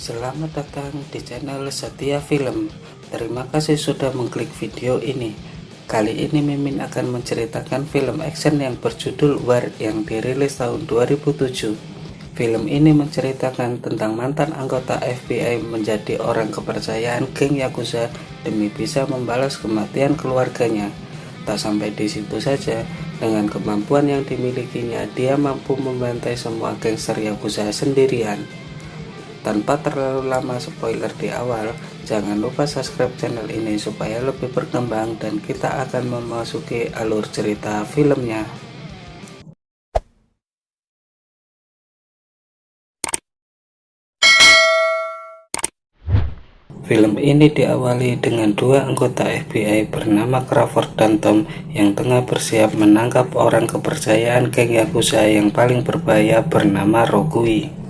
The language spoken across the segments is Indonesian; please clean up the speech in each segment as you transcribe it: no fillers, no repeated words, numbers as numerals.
Selamat datang di channel Setia Film. Terima kasih sudah mengklik video ini. Kali ini Mimin akan menceritakan film action yang berjudul War yang dirilis tahun 2007. Film ini menceritakan tentang mantan anggota FBI menjadi orang kepercayaan geng Yakuza demi bisa membalas kematian keluarganya. Tak sampai di situ saja, dengan kemampuan yang dimilikinya, dia mampu membantai semua gangster Yakuza sendirian. Tanpa terlalu lama spoiler di awal, jangan lupa subscribe channel ini supaya lebih berkembang dan kita akan memasuki alur cerita filmnya. Film ini diawali dengan dua anggota FBI bernama Crawford dan Tom yang tengah bersiap menangkap orang kepercayaan geng Yakuza yang paling berbahaya bernama Rogui.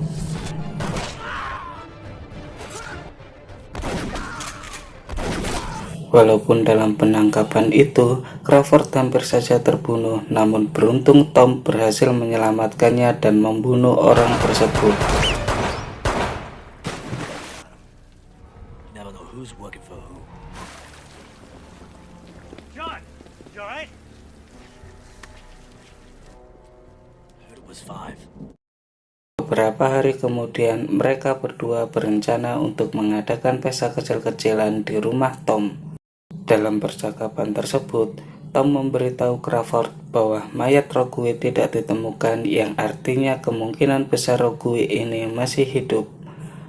Walaupun dalam penangkapan itu, Crawford hampir saja terbunuh, namun beruntung Tom berhasil menyelamatkannya dan membunuh orang tersebut. Never know who's working for who. John, you all right? Heard it was 5. Beberapa hari kemudian, mereka berdua berencana untuk mengadakan pesta kecil-kecilan di rumah Tom. Dalam percakapan tersebut, Tom memberitahu Crawford bahwa mayat Rogui tidak ditemukan, yang artinya kemungkinan besar Rogui ini masih hidup.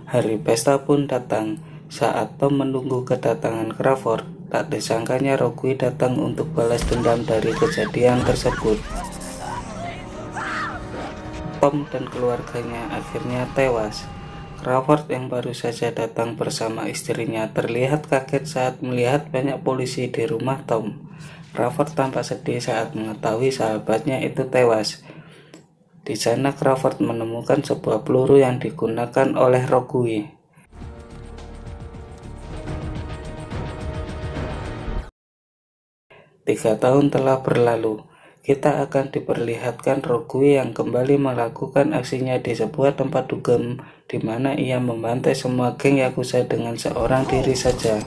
Hari pesta pun datang. Saat Tom menunggu kedatangan Crawford, tak disangkanya Rogui datang untuk balas dendam dari kejadian tersebut. Tom dan keluarganya akhirnya tewas. Crawford yang baru saja datang bersama istrinya terlihat kaget saat melihat banyak polisi di rumah Tom. Crawford tampak sedih saat mengetahui sahabatnya itu tewas. Di sana Crawford menemukan sebuah peluru yang digunakan oleh Rogui. Tiga tahun telah berlalu. Kita akan diperlihatkan Rogui yang kembali melakukan aksinya di sebuah tempat dugem di mana ia membantai semua geng Yakuza dengan seorang diri saja.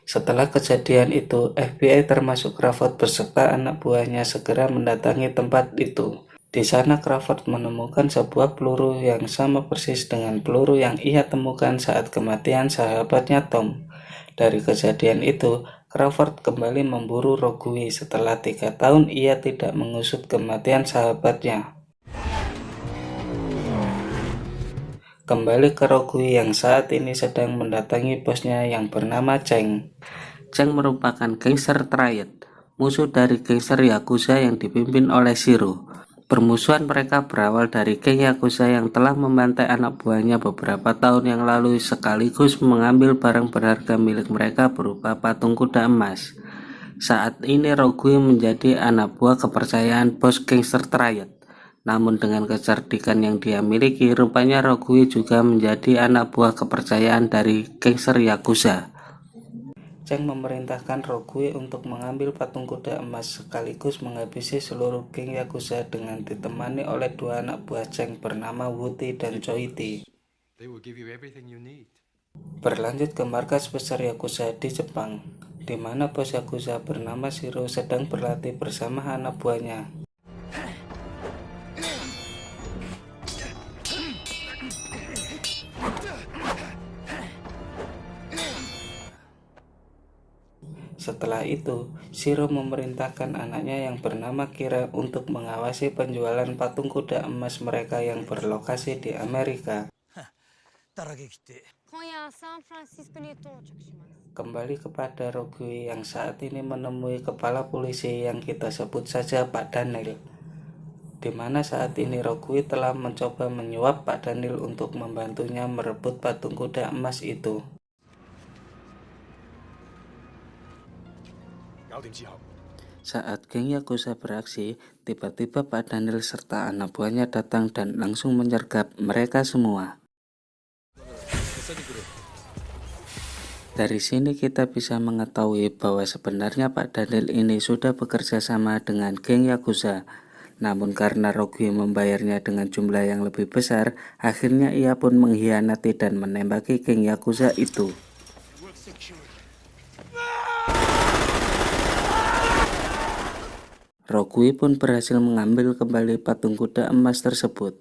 Setelah kejadian itu, FBI termasuk Crawford beserta anak buahnya segera mendatangi tempat itu. Di sana Crawford menemukan sebuah peluru yang sama persis dengan peluru yang ia temukan saat kematian sahabatnya Tom. Dari kejadian itu, Crawford kembali memburu Rogui setelah 3 tahun ia tidak mengusut kematian sahabatnya. Kembali ke Rogui yang saat ini sedang mendatangi bosnya yang bernama Cheng. Cheng merupakan gangster triad, musuh dari gangster Yakuza yang dipimpin oleh Shiro. Permusuhan mereka berawal dari geng Yakuza yang telah membantai anak buahnya beberapa tahun yang lalu sekaligus mengambil barang berharga milik mereka berupa patung kuda emas. Saat ini Rogui menjadi anak buah kepercayaan bos gangster triad. Namun dengan kecerdikan yang dia miliki, rupanya Rogui juga menjadi anak buah kepercayaan dari gangster Yakuza. Cheng memerintahkan Rogui untuk mengambil patung kuda emas sekaligus menghabisi seluruh geng Yakuza dengan ditemani oleh dua anak buah Cheng bernama Wuti dan Choiti. Berlanjut ke markas besar Yakuza di Jepang, di mana bos Yakuza bernama Shiro sedang berlatih bersama anak buahnya. Setelah itu, Shiro memerintahkan anaknya yang bernama Kira untuk mengawasi penjualan patung kuda emas mereka yang berlokasi di Amerika. Kembali kepada Rogui yang saat ini menemui kepala polisi yang kita sebut saja Pak Daniel, di mana saat ini Rogui telah mencoba menyuap Pak Daniel untuk membantunya merebut patung kuda emas itu. Saat geng Yakuza beraksi, tiba-tiba Pak Daniel serta anak buahnya datang dan langsung menyergap mereka semua. Dari sini kita bisa mengetahui bahwa sebenarnya Pak Daniel ini sudah bekerja sama dengan geng Yakuza. Namun karena Rogue membayarnya dengan jumlah yang lebih besar, akhirnya ia pun mengkhianati dan menembaki geng Yakuza itu. Rogue pun berhasil mengambil kembali patung kuda emas tersebut.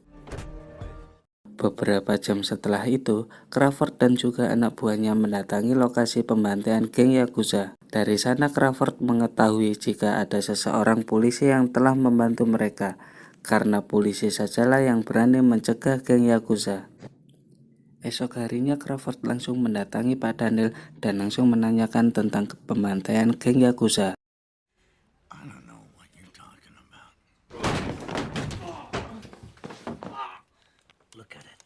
Beberapa jam setelah itu, Crawford dan juga anak buahnya mendatangi lokasi pembantaian geng Yakuza. Dari sana Crawford mengetahui jika ada seseorang polisi yang telah membantu mereka, karena polisi sajalah yang berani mencegah geng Yakuza. Esok harinya Crawford langsung mendatangi Pak Daniel dan langsung menanyakan tentang pembantaian geng Yakuza. I don't know what you're talking about. Look at it.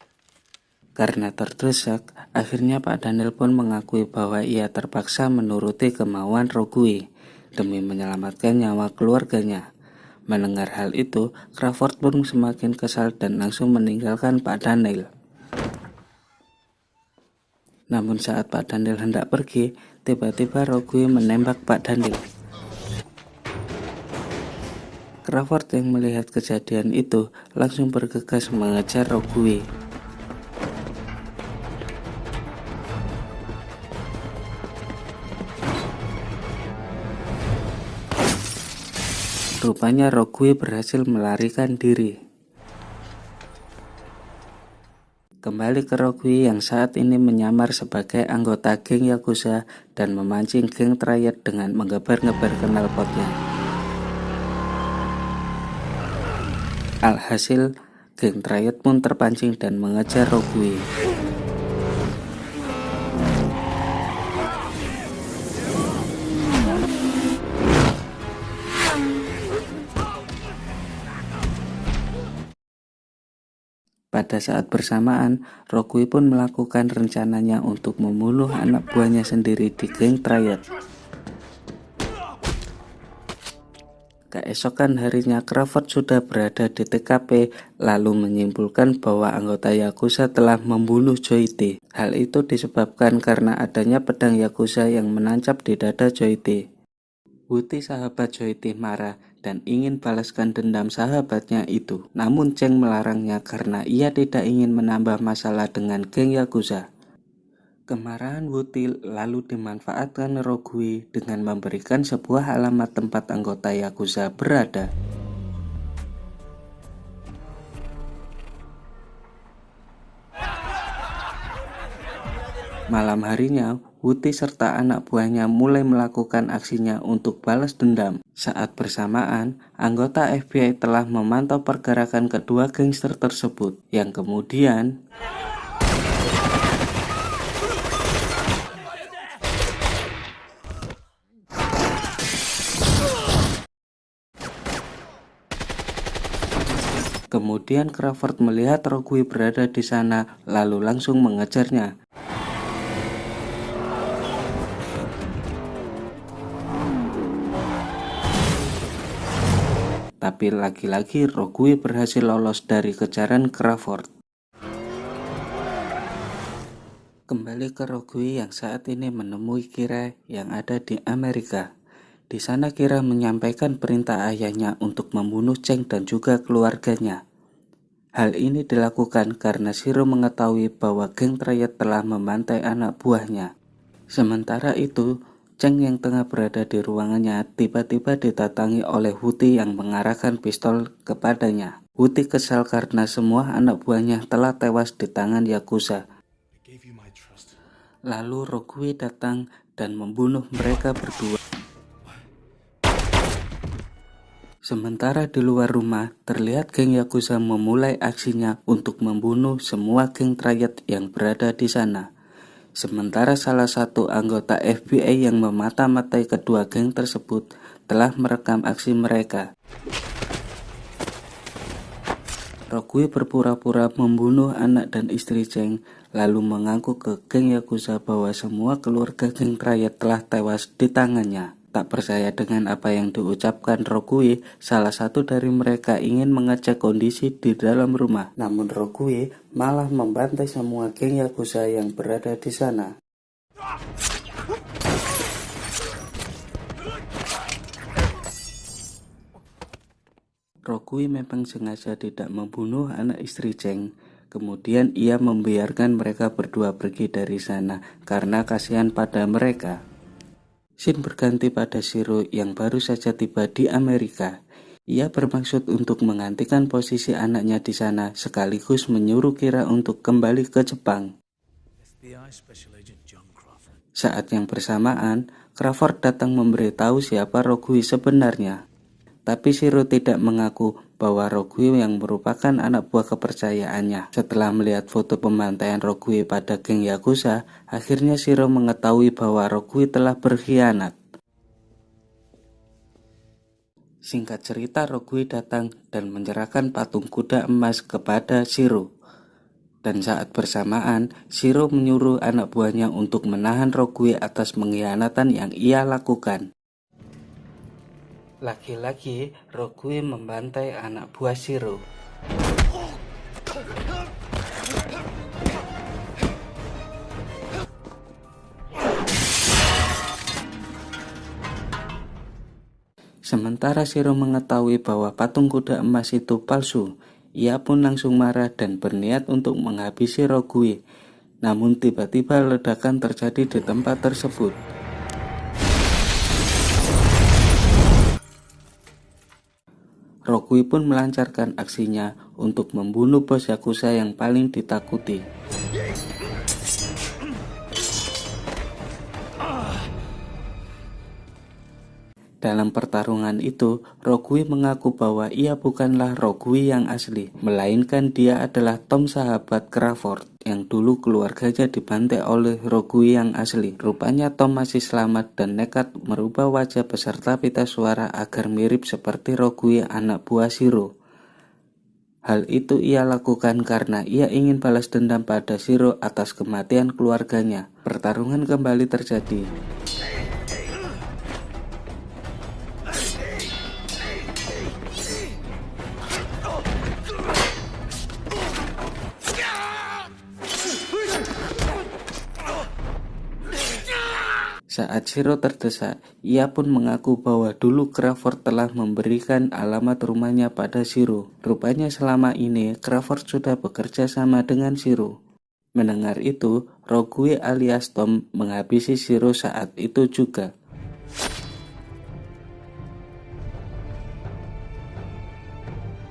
Karena terdesak, akhirnya Pak Daniel pun mengakui bahwa ia terpaksa menuruti kemauan Rogue demi menyelamatkan nyawa keluarganya. Mendengar hal itu, Crawford pun semakin kesal dan langsung meninggalkan Pak Daniel. Namun saat Pak Daniel hendak pergi, tiba-tiba Rogue menembak Pak Daniel. Crawford yang melihat kejadian itu langsung bergegas mengejar Rogue. Rupanya Rogue berhasil melarikan diri. Kembali ke Rogue yang saat ini menyamar sebagai anggota geng Yakuza dan memancing geng Triad dengan menggeber-geber knalpotnya. Alhasil, geng Triad pun terpancing dan mengejar Rogue. Pada saat bersamaan, Rogue pun melakukan rencananya untuk membunuh anak buahnya sendiri di geng Triad. Keesokan harinya Crawford sudah berada di TKP lalu menyimpulkan bahwa anggota Yakuza telah membunuh Joy T. Hal itu disebabkan karena adanya pedang Yakuza yang menancap di dada Joy T. Wuti sahabat Joy T marah dan ingin balaskan dendam sahabatnya itu. Namun Cheng melarangnya karena ia tidak ingin menambah masalah dengan geng Yakuza. Kemarahan Wuti lalu dimanfaatkan Rogue dengan memberikan sebuah alamat tempat anggota Yakuza berada. Malam harinya, Wuti serta anak buahnya mulai melakukan aksinya untuk balas dendam. Saat bersamaan, anggota FBI telah memantau pergerakan kedua gangster tersebut, yang kemudian Crawford melihat Rogue berada di sana, lalu langsung mengejarnya. Tapi lagi-lagi Rogue berhasil lolos dari kejaran Crawford. Kembali ke Rogue yang saat ini menemui Kira yang ada di Amerika. Di sana Kira menyampaikan perintah ayahnya untuk membunuh Cheng dan juga keluarganya. Hal ini dilakukan karena Shiro mengetahui bahwa geng Triad telah membantai anak buahnya. Sementara itu, Cheng yang tengah berada di ruangannya tiba-tiba didatangi oleh Wuti yang mengarahkan pistol kepadanya. Wuti kesal karena semua anak buahnya telah tewas di tangan Yakuza. Lalu Rogue datang dan membunuh mereka berdua. Sementara di luar rumah, terlihat geng Yakuza memulai aksinya untuk membunuh semua geng Triad yang berada di sana. Sementara salah satu anggota FBI yang memata-matai kedua geng tersebut telah merekam aksi mereka. Rogue berpura-pura membunuh anak dan istri Cheng, lalu mengaku ke geng Yakuza bahwa semua keluarga geng Triad telah tewas di tangannya. Tak percaya dengan apa yang diucapkan Rogue, salah satu dari mereka ingin mengecek kondisi di dalam rumah. Namun Rogue malah membantai semua geng Yakuza yang berada di sana. Rokui memang sengaja tidak membunuh anak istri Cheng. Kemudian ia membiarkan mereka berdua pergi dari sana karena kasihan pada mereka. Scene berganti pada Shiro yang baru saja tiba di Amerika. Ia bermaksud untuk menggantikan posisi anaknya di sana sekaligus menyuruh Kira untuk kembali ke Jepang. FBI Special Agent John Crawford. Saat yang bersamaan, Crawford datang memberitahu siapa Rokui sebenarnya. Tapi Shiro tidak mengaku bahwa Rokui yang merupakan anak buah kepercayaannya. Setelah melihat foto pembantaian Rokui pada geng Yakuza, akhirnya Shiro mengetahui bahwa Rokui telah berkhianat. Singkat cerita, Rokui datang dan menyerahkan patung kuda emas kepada Shiro. Dan saat bersamaan, Shiro menyuruh anak buahnya untuk menahan Rokui atas pengkhianatan yang ia lakukan. Lagi-lagi, Rokui membantai anak buah Shiro. Sementara Shiro mengetahui bahwa patung kuda emas itu palsu, ia pun langsung marah dan berniat untuk menghabisi Rokui. Namun tiba-tiba ledakan terjadi di tempat tersebut. Rokui pun melancarkan aksinya untuk membunuh bos Yakuza yang paling ditakuti. Dalam pertarungan itu, Rokui mengaku bahwa ia bukanlah Rokui yang asli, melainkan dia adalah Tom sahabat Crawford yang dulu keluarganya dibantai oleh Rokui yang asli. Rupanya Tom masih selamat dan nekat merubah wajah beserta pita suara agar mirip seperti Rokui anak buah Shiro. Hal itu ia lakukan karena ia ingin balas dendam pada Shiro atas kematian keluarganya. Pertarungan kembali terjadi. Saat Shiro terdesak, ia pun mengaku bahwa dulu Crawford telah memberikan alamat rumahnya pada Shiro. Rupanya selama ini Crawford sudah bekerja sama dengan Shiro. Mendengar itu, Rokui alias Tom menghabisi Shiro saat itu juga.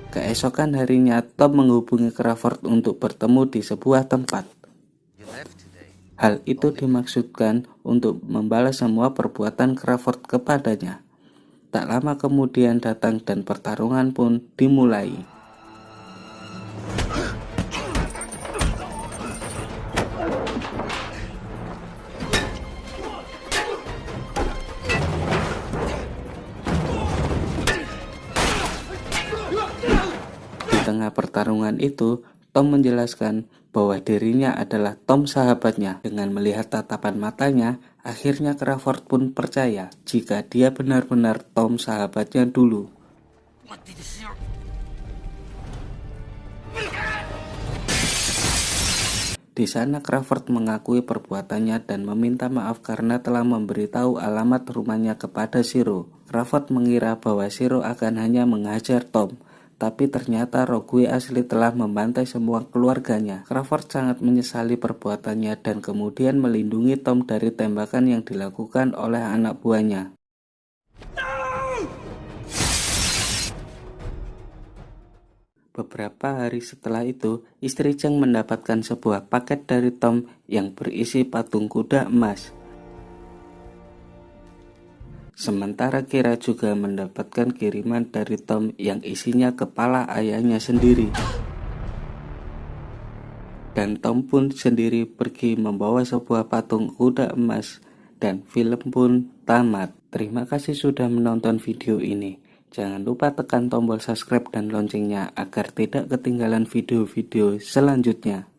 Keesokan harinya, Tom menghubungi Crawford untuk bertemu di sebuah tempat. Hal itu dimaksudkan untuk membalas semua perbuatan Crawford kepadanya. Tak lama kemudian datang dan pertarungan pun dimulai. Di tengah pertarungan itu, Tom menjelaskan bahwa dirinya adalah Tom sahabatnya. Dengan melihat tatapan matanya, akhirnya Crawford pun percaya jika dia benar-benar Tom sahabatnya dulu. Di sana Crawford mengakui perbuatannya dan meminta maaf karena telah memberitahu alamat rumahnya kepada Shiro. Crawford mengira bahwa Shiro akan hanya menghajar Tom, tapi ternyata Rokui asli telah membantai semua keluarganya. Crawford sangat menyesali perbuatannya dan kemudian melindungi Tom dari tembakan yang dilakukan oleh anak buahnya. Beberapa hari setelah itu, istri Cheng mendapatkan sebuah paket dari Tom yang berisi patung kuda emas. Sementara Kira juga mendapatkan kiriman dari Tom yang isinya kepala ayahnya sendiri. Dan Tom pun sendiri pergi membawa sebuah patung kuda emas dan film pun tamat. Terima kasih sudah menonton video ini. Jangan lupa tekan tombol subscribe dan loncengnya agar tidak ketinggalan video-video selanjutnya.